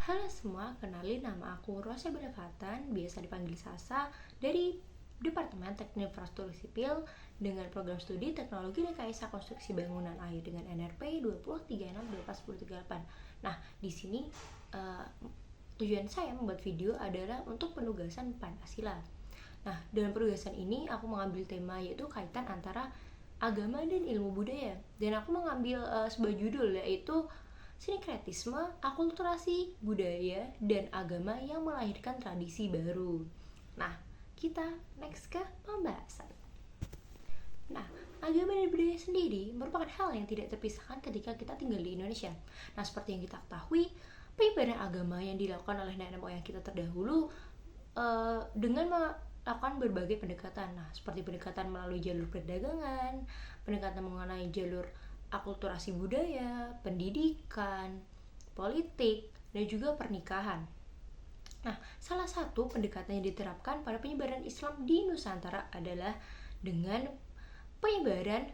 Halo semua, kenalin nama aku Rosa Belevatan, biasa dipanggil Sasa, dari Departemen Teknik Infrastruktur Sipil dengan program studi Teknologi Rekayasa Konstruksi Bangunan Air dengan NRP 2036-2038. Nah, di sini uh, tujuan saya membuat video adalah untuk penugasan Pancasila. Nah, dalam penugasan ini aku mengambil tema yaitu kaitan antara agama dan ilmu budaya. Dan aku mengambil sebuah judul yaitu sinkretisme, akulturasi, budaya, dan agama yang melahirkan tradisi baru. Nah, kita next ke pembahasan. Nah, agama dan budaya sendiri merupakan hal yang tidak terpisahkan ketika kita tinggal di Indonesia. Nah, seperti yang kita ketahui, penyebaran agama yang dilakukan oleh nenek moyang kita terdahulu dengan melakukan berbagai pendekatan. Nah, seperti pendekatan melalui jalur perdagangan, pendekatan mengenai jalur akulturasi budaya, pendidikan, politik, dan juga pernikahan. Nah, salah satu pendekatan yang diterapkan pada penyebaran Islam di Nusantara adalah dengan penyebaran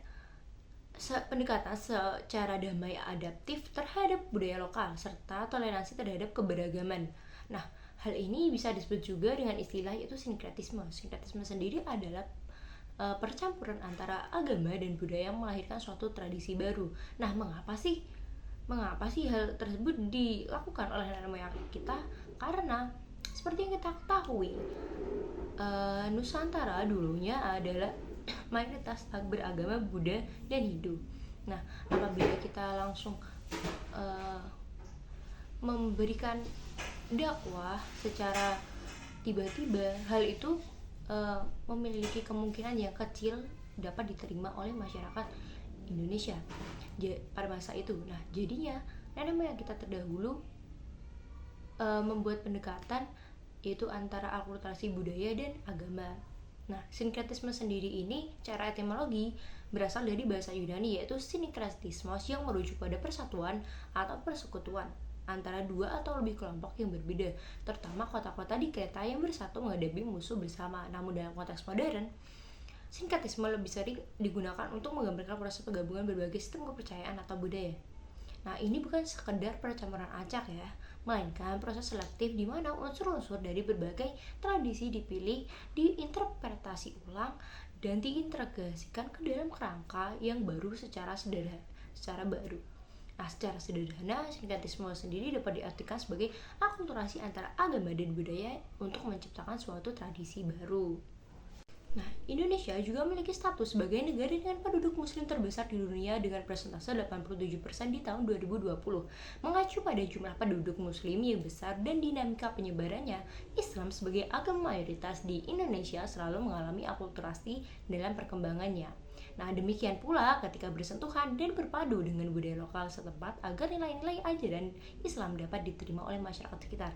pendekatan secara damai adaptif terhadap budaya lokal serta toleransi terhadap keberagaman. Nah, hal ini bisa disebut juga dengan istilah yaitu sinkretisme. Sinkretisme sendiri adalah percampuran antara agama dan budaya yang melahirkan suatu tradisi baru. Nah, mengapa sih hal tersebut dilakukan oleh nenek moyang kita? Karena seperti yang kita ketahui, Nusantara dulunya adalah mayoritas beragama Buddha dan Hindu. Nah, apabila kita langsung memberikan dakwah secara tiba-tiba, hal itu memiliki kemungkinan yang kecil dapat diterima oleh masyarakat Indonesia pada masa itu. Nah, jadinya nenek moyang kita terdahulu membuat pendekatan yaitu antara akulturasi budaya dan agama. Nah, sinkretisme sendiri ini cara etimologi berasal dari bahasa Yunani yaitu sinkretismos yang merujuk pada persatuan atau persekutuan antara dua atau lebih kelompok yang berbeda, terutama kota-kota di Kreta yang bersatu menghadapi musuh bersama. Namun dalam konteks modern, sinkretisme lebih sering digunakan untuk menggambarkan proses penggabungan berbagai sistem kepercayaan atau budaya. Nah, ini bukan sekedar percampuran acak ya, melainkan proses selektif di mana unsur-unsur dari berbagai tradisi dipilih, diinterpretasi ulang, dan diintegrasikan ke dalam kerangka yang baru secara baru. Nah, secara sederhana, sinkretisme sendiri dapat diartikan sebagai akulturasi antara agama dan budaya untuk menciptakan suatu tradisi baru. Nah, Indonesia juga memiliki status sebagai negara dengan penduduk muslim terbesar di dunia dengan persentase 87% di tahun 2020. Mengacu pada jumlah penduduk muslim yang besar dan dinamika penyebarannya, Islam sebagai agama mayoritas di Indonesia selalu mengalami akulturasi dalam perkembangannya. Nah, demikian pula ketika bersentuhan dan berpadu dengan budaya lokal setempat agar nilai-nilai ajaran Islam dapat diterima oleh masyarakat sekitar.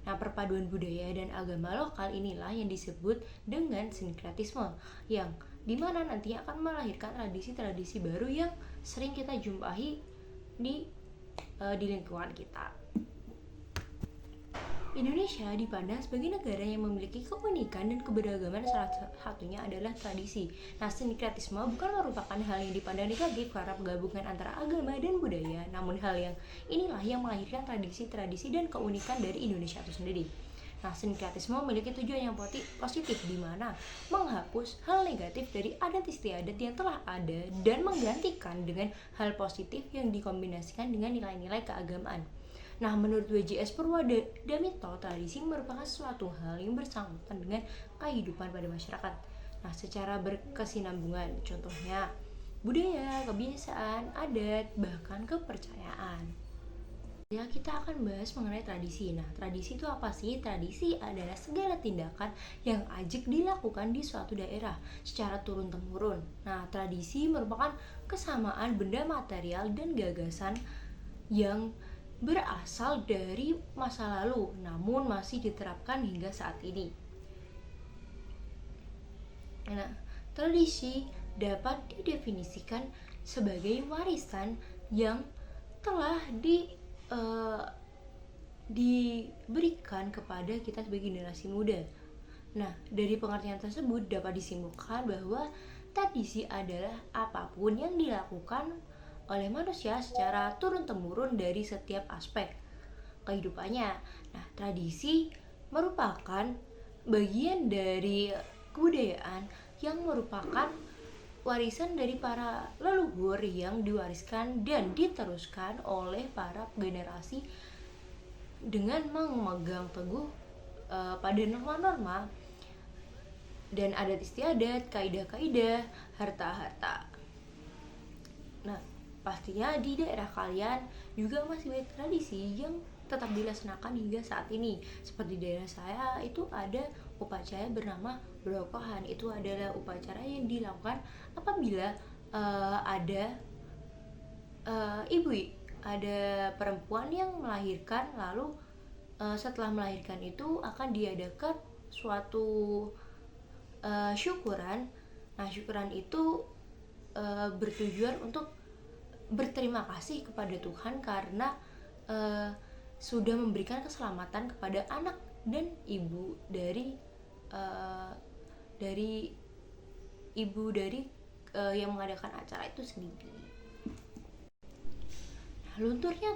Nah, perpaduan budaya dan agama lokal inilah yang disebut dengan sinkretisme, yang dimana nantinya akan melahirkan tradisi-tradisi baru yang sering kita jumpai di lingkungan kita. Indonesia dipandang sebagai negara yang memiliki keunikan dan keberagaman, salah satunya adalah tradisi. Nah, sinkretisme bukan merupakan hal yang dipandang negatif karena penggabungan antara agama dan budaya, namun hal yang inilah yang melahirkan tradisi-tradisi dan keunikan dari Indonesia itu sendiri. Nah, sinkretisme memiliki tujuan yang positif di mana menghapus hal negatif dari adat istiadat yang telah ada dan menggantikan dengan hal positif yang dikombinasikan dengan nilai-nilai keagamaan. Nah, menurut WJS Purwadamito, tradisi merupakan suatu hal yang bersangkutan dengan kehidupan pada masyarakat. Nah, secara berkesinambungan, contohnya budaya, kebiasaan, adat, bahkan kepercayaan. Ya, kita akan bahas mengenai tradisi. Nah, tradisi itu apa sih? Tradisi adalah segala tindakan yang ajak dilakukan di suatu daerah secara turun-temurun. Nah, tradisi merupakan kesamaan benda material dan gagasan yang berasal dari masa lalu, namun masih diterapkan hingga saat ini. Nah, tradisi dapat didefinisikan sebagai warisan yang telah diberikan kepada kita sebagai generasi muda. Nah, dari pengertian tersebut dapat disimpulkan bahwa tradisi adalah apapun yang dilakukan oleh manusia secara turun-temurun dari setiap aspek, kehidupannya. Nah, tradisi merupakan bagian dari kebudayaan yang merupakan warisan dari para leluhur yang diwariskan dan diteruskan oleh para generasi dengan memegang teguh pada norma-norma dan adat istiadat, kaidah-kaidah, harta-harta. Nah, pastinya di daerah kalian juga masih banyak tradisi yang tetap dilaksanakan hingga saat ini. Seperti di daerah saya itu ada upacara bernama Brokohan. Itu adalah upacara yang dilakukan apabila ada ibu, ada perempuan yang melahirkan, lalu setelah melahirkan itu akan diadakan suatu syukuran. Nah, syukuran itu bertujuan untuk berterima kasih kepada Tuhan karena sudah memberikan keselamatan kepada anak dan ibu dari yang mengadakan acara itu sendiri. Nah, lunturnya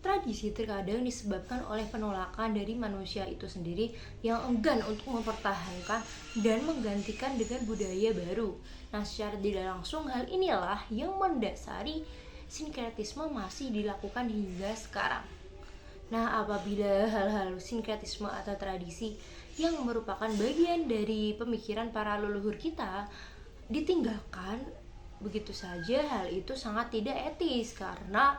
tradisi terkadang disebabkan oleh penolakan dari manusia itu sendiri yang enggan untuk mempertahankan dan menggantikan dengan budaya baru. Nah, secara tidak langsung hal inilah yang mendasari sinkretisme masih dilakukan hingga sekarang. Nah, apabila hal-hal sinkretisme atau tradisi yang merupakan bagian dari pemikiran para leluhur kita ditinggalkan begitu saja, hal itu sangat tidak etis karena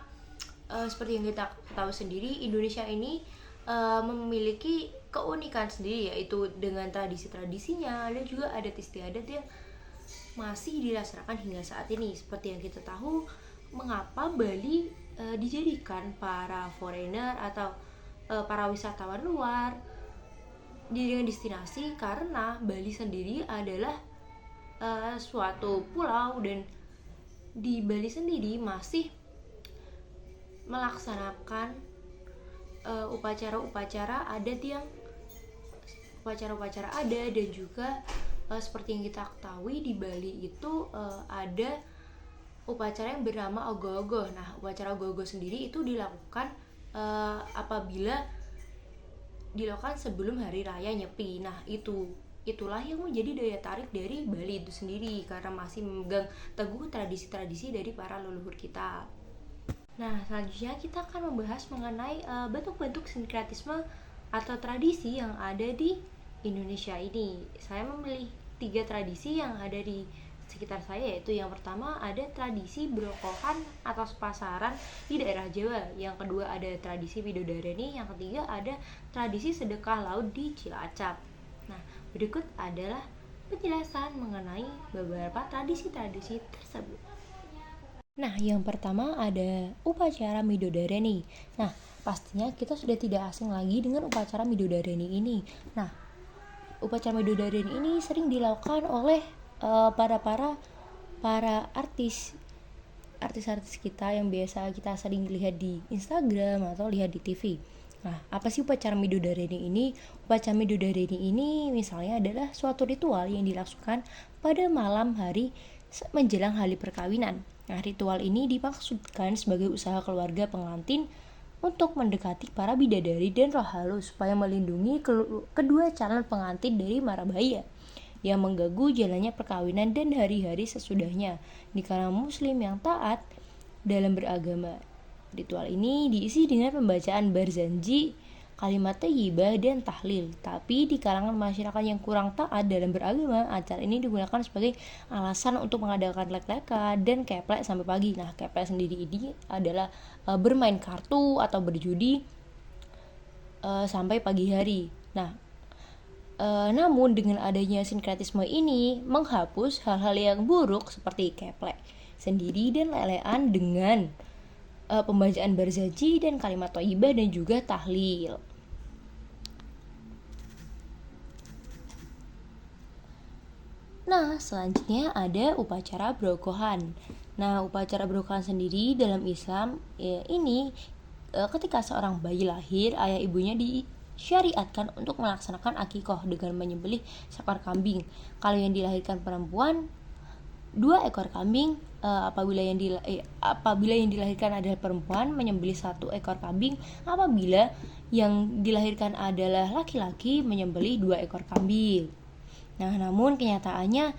seperti yang kita tahu sendiri, Indonesia ini memiliki keunikan sendiri, yaitu dengan tradisi-tradisinya dan juga adat istiadat yang masih dilaksanakan hingga saat ini. Seperti yang kita tahu, mengapa Bali dijadikan para foreigner atau para wisatawan luar dengan destinasi, karena Bali sendiri adalah suatu pulau dan di Bali sendiri masih melaksanakan upacara-upacara adat dan juga seperti yang kita ketahui di Bali itu ada upacara yang bernama Ogoh-ogoh. Nah, upacara Ogoh-ogoh sendiri itu dilakukan apabila dilakukan sebelum hari raya Nyepi. Nah, itulah yang menjadi daya tarik dari Bali itu sendiri karena masih memegang teguh tradisi-tradisi dari para leluhur kita. Nah, selanjutnya kita akan membahas mengenai bentuk-bentuk sinkretisme atau tradisi yang ada di Indonesia ini. Saya memilih 3 tradisi yang ada di sekitar saya, yaitu yang pertama ada tradisi Brokohan atau pasaran di daerah Jawa, yang kedua ada tradisi Midodareni, yang ketiga ada tradisi sedekah laut di Cilacap. Nah, berikut adalah penjelasan mengenai beberapa tradisi-tradisi tersebut. Nah, yang pertama ada upacara Midodareni. Nah, pastinya kita sudah tidak asing lagi dengan upacara Midodareni ini. Nah, upacara Midodareni ini sering dilakukan oleh para artis kita yang biasa kita sering lihat di Instagram atau lihat di TV. Nah, apa sih upacara Midodareni ini? Upacara Midodareni ini misalnya adalah suatu ritual yang dilakukan pada malam hari menjelang hari perkawinan. Nah, ritual ini dimaksudkan sebagai usaha keluarga pengantin untuk mendekati para bidadari dan roh halus supaya melindungi kedua calon pengantin dari mara bahaya yang mengganggu jalannya perkawinan dan hari-hari sesudahnya di kalangan muslim yang taat dalam beragama. Ritual ini diisi dengan pembacaan barzanji, kalimat thayyibah dan tahlil. Tapi di kalangan masyarakat yang kurang taat dalam beragama, acara ini digunakan sebagai alasan untuk mengadakan lek-lekan dan keplek sampai pagi. Nah, keplek sendiri ini adalah bermain kartu atau berjudi sampai pagi hari. Nah, namun dengan adanya sinkretisme ini menghapus hal-hal yang buruk seperti keplek sendiri dan lelean dengan pembacaan barzanji dan kalimat thayyibah dan juga tahlil. Nah, selanjutnya ada upacara Brokohan. Nah, upacara Brokohan sendiri dalam Islam ini ketika seorang bayi lahir, ayah ibunya disyariatkan untuk melaksanakan akikoh dengan menyembelih seekor kambing. Kalau yang dilahirkan perempuan, 2 ekor kambing. Apabila yang dilahirkan adalah perempuan, menyembelih 1 ekor kambing. Apabila yang dilahirkan adalah laki-laki, menyembelih 2 ekor kambing. Nah, namun kenyataannya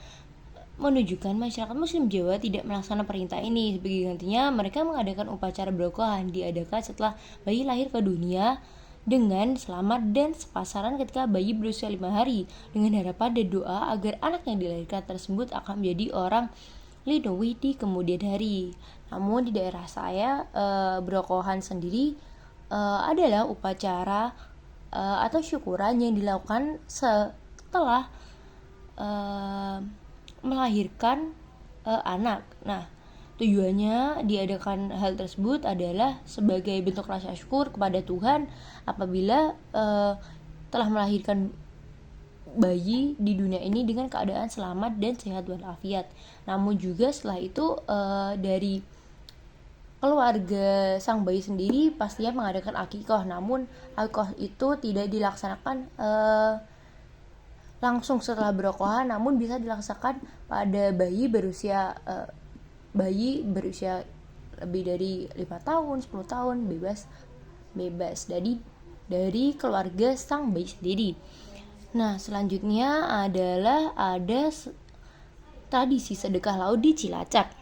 menunjukkan masyarakat Muslim Jawa tidak melaksanakan perintah ini. Sebagai gantinya, mereka mengadakan upacara berokohan, diadakan setelah bayi lahir ke dunia dengan selamat dan sepasaran ketika bayi berusia 5 hari, dengan harapan dan doa agar anak yang dilahirkan tersebut akan menjadi orang lidwi di kemudian hari. Namun di daerah saya, berokohan sendiri adalah upacara atau syukuran yang dilakukan setelah melahirkan anak. Nah, tujuannya diadakan hal tersebut adalah sebagai bentuk rasa syukur kepada Tuhan apabila telah melahirkan bayi di dunia ini dengan keadaan selamat dan sehat walafiat. Namun juga setelah itu dari keluarga sang bayi sendiri pastinya mengadakan akikah. Namun akikah itu tidak dilaksanakan langsung setelah berokohan, namun bisa dilaksanakan pada bayi berusia lebih dari 5 tahun, 10 tahun, bebas dari keluarga sang bayi sendiri. Nah, selanjutnya adalah ada tradisi sedekah laut di Cilacap.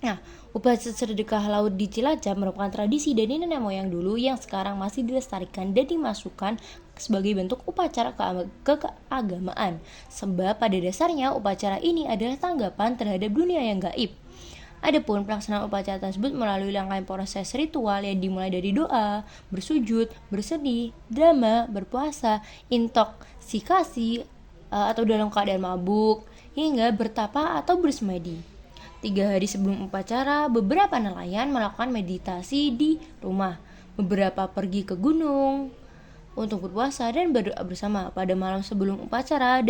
Nah, upacara sedekah laut di Cilacap merupakan tradisi dari nenek moyang dulu yang sekarang masih dilestarikan dan dimasukkan sebagai bentuk upacara keagamaan. Sebab pada dasarnya upacara ini adalah tanggapan terhadap dunia yang gaib. Adapun pelaksanaan upacara tersebut melalui rangkaian proses ritual yang dimulai dari doa, bersujud, bersedih, drama, berpuasa, intoksikasi atau dalam keadaan mabuk, hingga bertapa atau bersemedi. 3 hari sebelum upacara, beberapa nelayan melakukan meditasi di rumah. Beberapa pergi ke gunung untuk berpuasa dan berdoa bersama. Pada malam sebelum upacara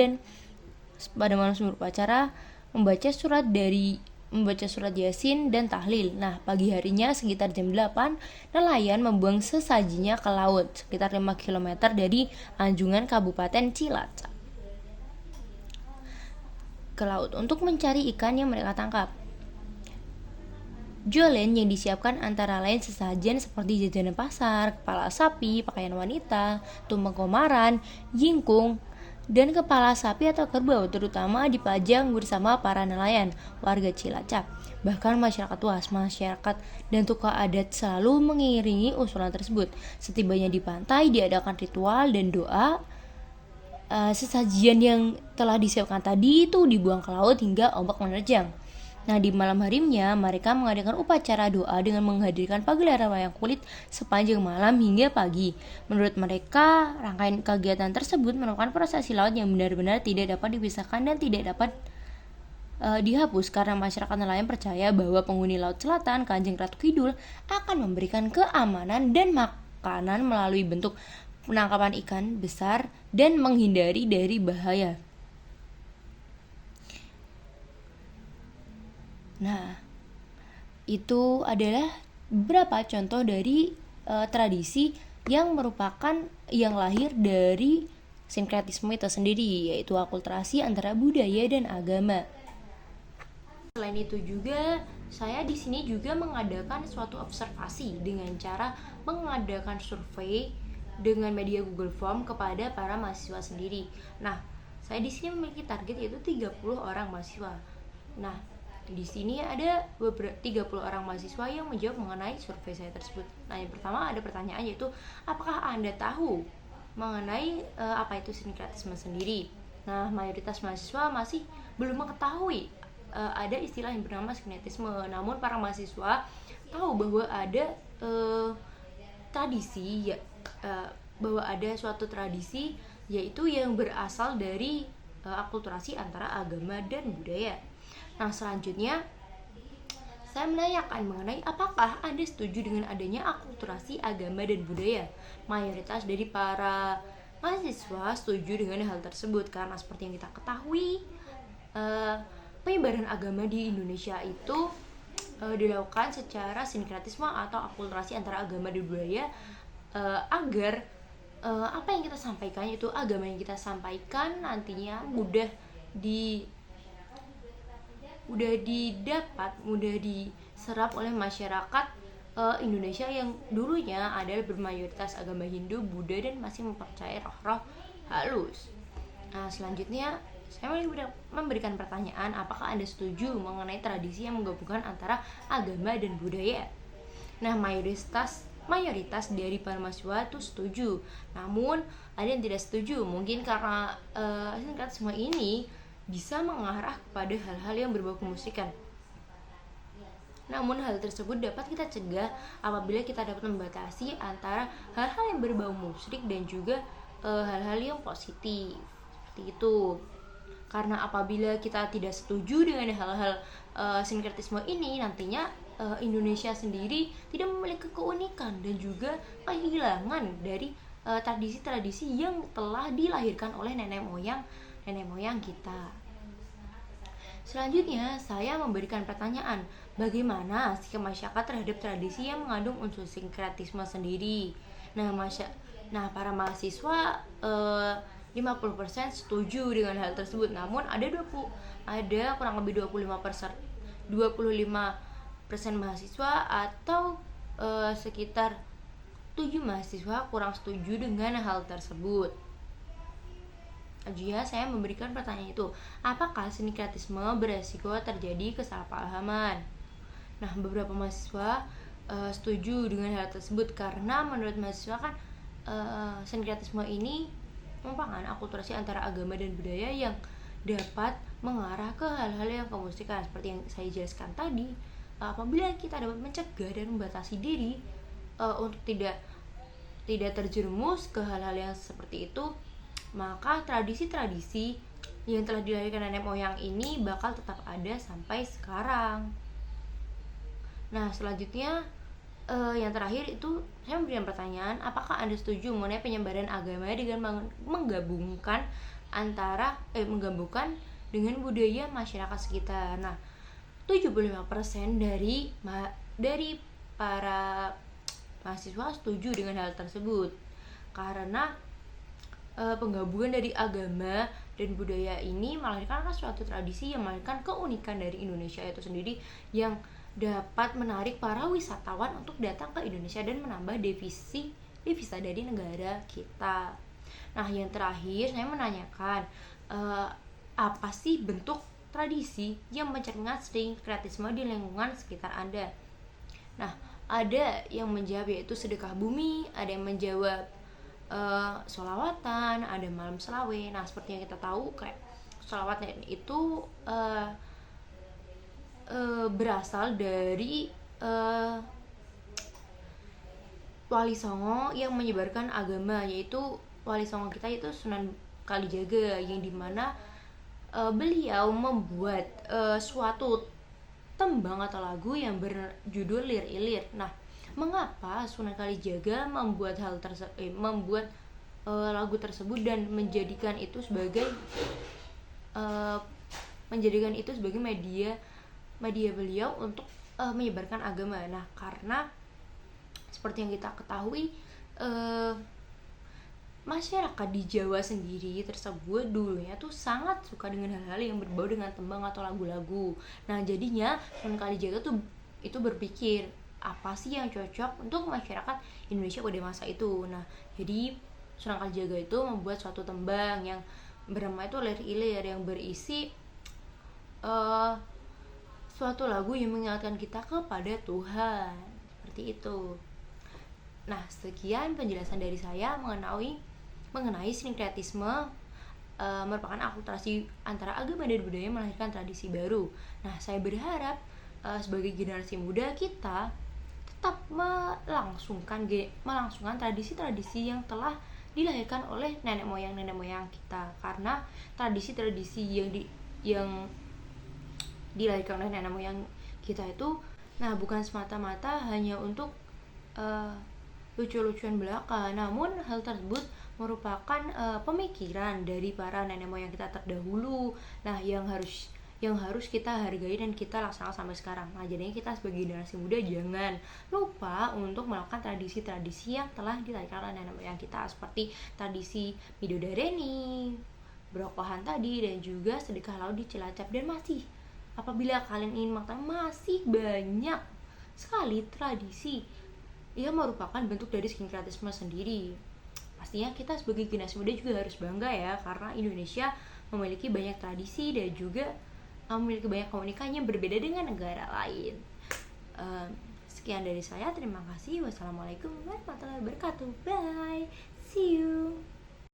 membaca surat Yasin dan tahlil. Nah, pagi harinya sekitar jam 8, nelayan membuang sesajinya ke laut sekitar 5 km dari Anjungan Kabupaten Cilacap ke laut untuk mencari ikan yang mereka tangkap. Jolen yang disiapkan antara lain sesajen seperti jajanan pasar, kepala sapi, pakaian wanita, tumpeng komaran, jingkung, dan kepala sapi atau kerbau, terutama dipajang bersama para nelayan, warga Cilacap. Bahkan masyarakat luas, masyarakat dan tokoh adat selalu mengiringi usulan tersebut. Setibanya di pantai, diadakan ritual dan doa. Sesajian yang telah disiapkan tadi itu dibuang ke laut hingga ombak menerjang. Nah, di malam harinya mereka mengadakan upacara doa dengan menghadirkan pagelaran wayang kulit sepanjang malam hingga pagi. Menurut mereka, rangkaian kegiatan tersebut merupakan prosesi laut yang benar-benar tidak dapat dipisahkan dan tidak dapat dihapus karena masyarakat nelayan percaya bahwa penghuni Laut Selatan, Kanjeng Ratu Kidul, akan memberikan keamanan dan makanan melalui bentuk penangkapan ikan besar dan menghindari dari bahaya. Nah, itu adalah beberapa contoh dari tradisi yang merupakan yang lahir dari sinkretisme itu sendiri, yaitu akulturasi antara budaya dan agama. Selain itu juga, saya di sini juga mengadakan suatu observasi dengan cara mengadakan survei dengan media Google Form kepada para mahasiswa sendiri. Nah, saya di sini memiliki target yaitu 30 orang mahasiswa. Nah, di sini ada 30 orang mahasiswa yang menjawab mengenai survei saya tersebut. Nah, yang pertama ada pertanyaan yaitu, apakah Anda tahu mengenai apa itu sinkretisme sendiri? Nah, mayoritas mahasiswa masih belum mengetahui ada istilah yang bernama sinkretisme. Namun para mahasiswa tahu bahwa ada tradisi bahwa ada suatu tradisi yaitu yang berasal dari akulturasi antara agama dan budaya. Nah, selanjutnya saya menanyakan mengenai apakah Anda setuju dengan adanya akulturasi agama dan budaya. Mayoritas dari para mahasiswa setuju dengan hal tersebut karena seperti yang kita ketahui, penyebaran agama di Indonesia itu dilakukan secara sinkretisme atau akulturasi antara agama dan budaya agar apa yang kita sampaikan, itu agama yang kita sampaikan nantinya mudah mudah didapat, mudah diserap oleh masyarakat Indonesia yang dulunya adalah bermayoritas agama Hindu, Buddha, dan masih mempercayai roh-roh halus. Nah, selanjutnya saya memberikan pertanyaan, apakah Anda setuju mengenai tradisi yang menggabungkan antara agama dan budaya? Nah, mayoritas dari para mahasiswa itu setuju. Namun ada yang tidak setuju, mungkin karena semua ini bisa mengarah kepada hal-hal yang berbau kemusikan. Namun hal tersebut dapat kita cegah apabila kita dapat membatasi antara hal-hal yang berbau musik dan juga hal-hal yang positif. Seperti itu. Karena apabila kita tidak setuju dengan hal-hal sinkretisme ini, nantinya Indonesia sendiri tidak memiliki keunikan dan juga kehilangan dari tradisi-tradisi yang telah dilahirkan oleh nenek moyang kita. Selanjutnya, saya memberikan pertanyaan, bagaimana sikap masyarakat terhadap tradisi yang mengandung unsur sinkretisme sendiri? Nah, para mahasiswa 50% setuju dengan hal tersebut. Namun ada kurang lebih 25% mahasiswa atau sekitar 7 mahasiswa kurang setuju dengan hal tersebut. Juga saya memberikan pertanyaan itu, apakah sinkretisme beresiko terjadi kesalahpahaman? Nah, beberapa mahasiswa setuju dengan hal tersebut karena menurut mahasiswa kan sinkretisme ini merupakan akulturasi antara agama dan budaya yang dapat mengarah ke hal-hal yang kemusikan. Seperti yang saya jelaskan tadi, apabila kita dapat mencegah dan membatasi diri untuk tidak terjerumus ke hal-hal yang seperti itu, maka tradisi-tradisi yang telah dilahirkan nenek moyang ini bakal tetap ada sampai sekarang. Nah, selanjutnya yang terakhir itu saya memberikan pertanyaan, apakah Anda setuju mengenai penyebaran agama dengan menggabungkan dengan budaya masyarakat sekitar? Nah, 75% dari para mahasiswa setuju dengan hal tersebut karena penggabungan dari agama dan budaya ini melahirkan suatu tradisi yang melahirkan keunikan dari Indonesia itu sendiri yang dapat menarik para wisatawan untuk datang ke Indonesia dan menambah devisa dari negara kita. Nah, yang terakhir saya menanyakan apa sih bentuk tradisi yang mencerminkan sinkretisme di lingkungan sekitar Anda? Nah, ada yang menjawab yaitu sedekah bumi, ada yang menjawab sholawatan, ada malam selawe. Nah, seperti yang kita tahu, kayak sholawatan itu berasal dari Wali Songo yang menyebarkan agama, yaitu Wali Songo kita itu Sunan Kalijaga, yang dimana beliau membuat suatu tembang atau lagu yang berjudul Lir Ilir. Nah, mengapa Sunan Kalijaga membuat lagu tersebut dan menjadikan itu sebagai media beliau untuk menyebarkan agama? Nah, karena seperti yang kita ketahui, masyarakat di Jawa sendiri tersebut dulunya tuh sangat suka dengan hal-hal yang berbau dengan tembang atau lagu-lagu. Nah, jadinya Sunan Kalijaga tuh itu berpikir, apa sih yang cocok untuk masyarakat Indonesia pada masa itu. Nah, jadi Sunan Kalijaga itu membuat suatu tembang yang bernama itu Lir Ilir, yang berisi suatu lagu yang mengingatkan kita kepada Tuhan. Seperti itu. Nah, sekian penjelasan dari saya mengenai sinkretisme merupakan akulturasi antara agama dan budaya melahirkan tradisi baru. Nah, saya berharap sebagai generasi muda kita tetap melangsungkan tradisi-tradisi yang telah dilahirkan oleh nenek moyang kita, karena tradisi-tradisi yang dilahirkan oleh nenek moyang kita itu bukan semata-mata hanya untuk lucu-lucuan belaka, namun hal tersebut merupakan pemikiran dari para nenek moyang kita terdahulu. Nah, yang harus kita hargai dan kita laksanakan sampai sekarang. Nah, jadinya kita sebagai generasi muda jangan lupa untuk melakukan tradisi-tradisi yang telah dilahirkan oleh nenek moyang kita, seperti tradisi midodareni, berokohan tadi, dan juga sedekah laut di Cilacap, dan masih Apabila kalian ingin mengetahui masih banyak sekali tradisi yang merupakan bentuk dari sinkretisme sendiri. Pastinya kita sebagai generasi muda juga harus bangga ya, karena Indonesia memiliki banyak tradisi dan juga memiliki banyak komunikasi yang berbeda dengan negara lain. Sekian dari saya, terima kasih. Wassalamualaikum warahmatullahi wabarakatuh. Bye, see you.